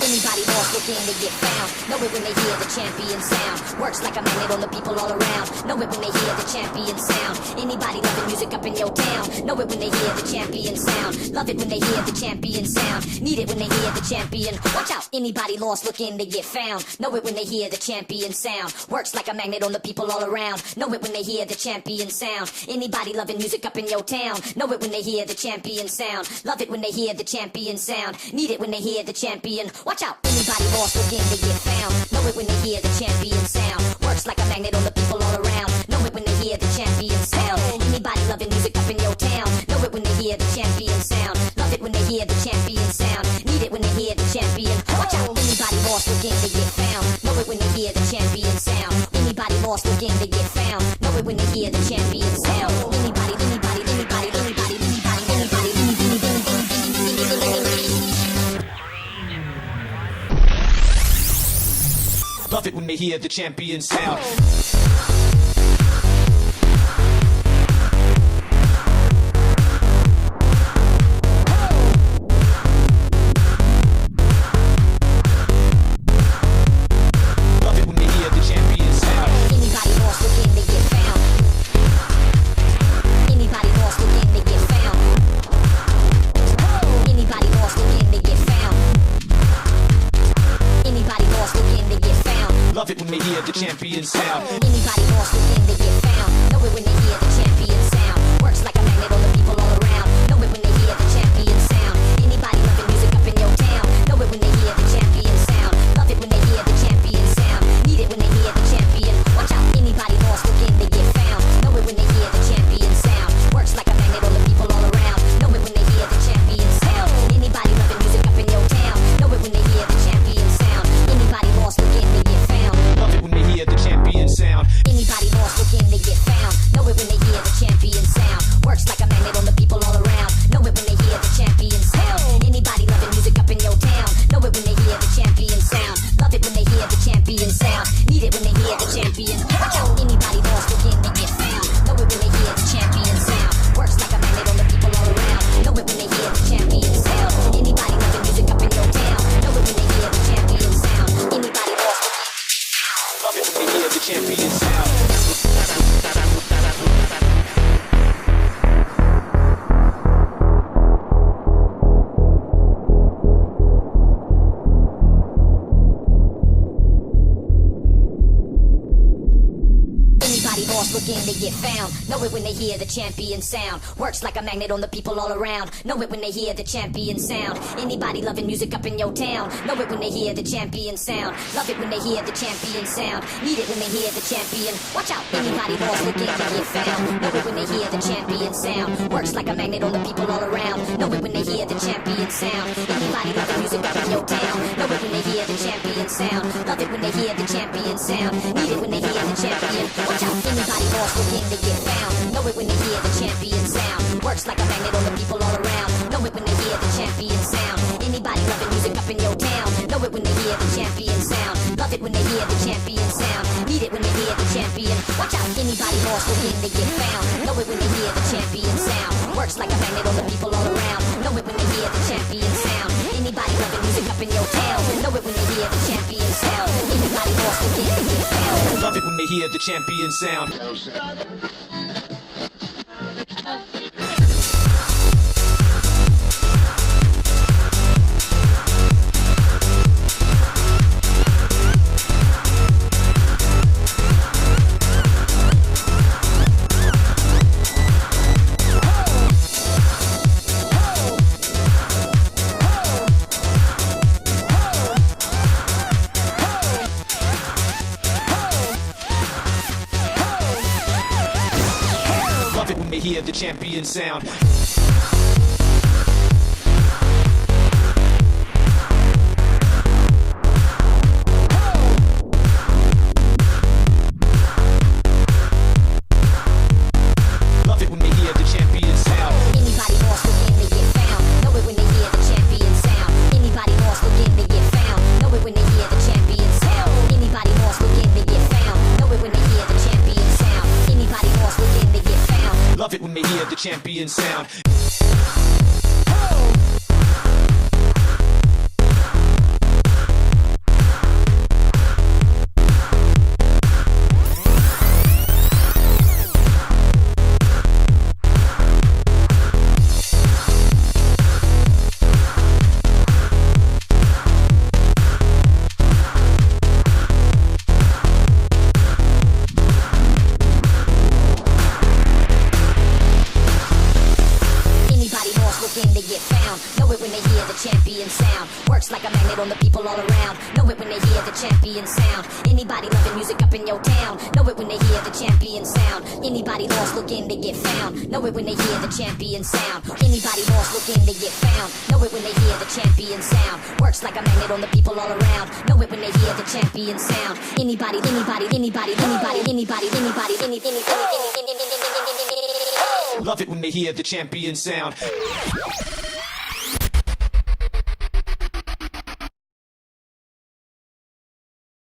Anybody lost looking to get found. Know it when they hear the champion sound. Works like a magnet on the people all around. Know it when they hear the champion sound. Anybody loving music up in your town. Know it when they hear the champion sound. Love it when they hear the champion sound. Need it when they hear the champion. Watch out. Anybody lost looking to get found. Know it when they hear the champion sound. Works like a magnet on the people all around. Know it when they hear the champion sound. Anybody loving music up in your town. Know it when they hear the champion sound. Love it when they hear the champion sound. Need it when they hear the champion. Watch out. Anybody lost looking to get found. Know it when they hear the champion sound. Anybody lost looking to get found. Know it when they hear the champion sound. Anybody. Love it when they hear the champion sound. Love it when they hear the champion sound. Anybody lost looking to get found. Know it when they hear the champion sound. Works like a magnet on the people all around. Know it when they hear the champion sound. Anybody loving music up in your town. Know it when they hear the champion sound. Love it when they hear the champion sound. Need it when they hear the champion. Watch out. Anybody lost looking to get found. Know it when they hear the champion sound. Works like a magnet on the people all around. Know it when they hear the champion sound. Anybody loving music up in your town. Know it when they hear the champion sound. Anybody lost looking to get found. Love it when they hear the champion sound. Anybody lost looking to get found. Know it when they hear the champion sound. Works like a magnet on the people all around. Know it when they hear the champion sound. Anybody loving music up in your town. Know it when they hear the champion sound. Love it when they hear the champion sound. Need it when they hear the champion. Watch out. Anybody lost looking to get found. Know it when they hear the champion sound. Works like a magnet on the people all around. Know it when they hear the champion sound. Anybody loving music up in your town. Know it when they hear the champion sound. Anybody lost looking. Love it when they hear the champion sound. Looking to get found. Know it when they hear the champion sound. Works like a magnet on the people all around. Know it when they hear the champion sound. Anybody loving music up in your town. Know it when they hear the champion sound. Love it when they hear the champion sound. Need it when they hear the champion. Watch out. Anybody lost looking to get found. Know it when they hear the champion sound. Works like a magnet on the people all around. Know it when they hear the champion sound. Anybody loving music up in your town. Know it when they hear the champion sound. Love it when they hear the champion sound. Need it when they hear the champion. Watch out. Anybody lost looking to get found. Know it when they hear the champion sound. Works like a magnet on the people all around. Know it when they hear the champion sound. Anybody loving music up in your town. Know it when they hear the champion sound. Love it when they hear the champion sound. Need it when they hear the champion. Watch out. Anybody lost looking to get found. Know it when they hear the champion sound. Works like a magnet on the people all around. Know it when they hear the champion sound. Anybody loving music up in your town. Know it when they hear the champion sound. Anybody lost looking to get found. Love it when they hear the champion sound. Hear the champion sound. champion sound. Looking to get found. Know it when they hear the champion sound. Works like a magnet on the people all around. Know it when they hear the champion sound. Anybody loving music up in your town. Know it when they hear the champion sound. Anybody lost looking to get found. Know it when they hear the champion sound. Anybody lost looking to get found. Know it when they hear the champion sound. Works like a magnet on the people all around. Know it when they hear the champion sound. Anybody. Love it when they hear the champion sound.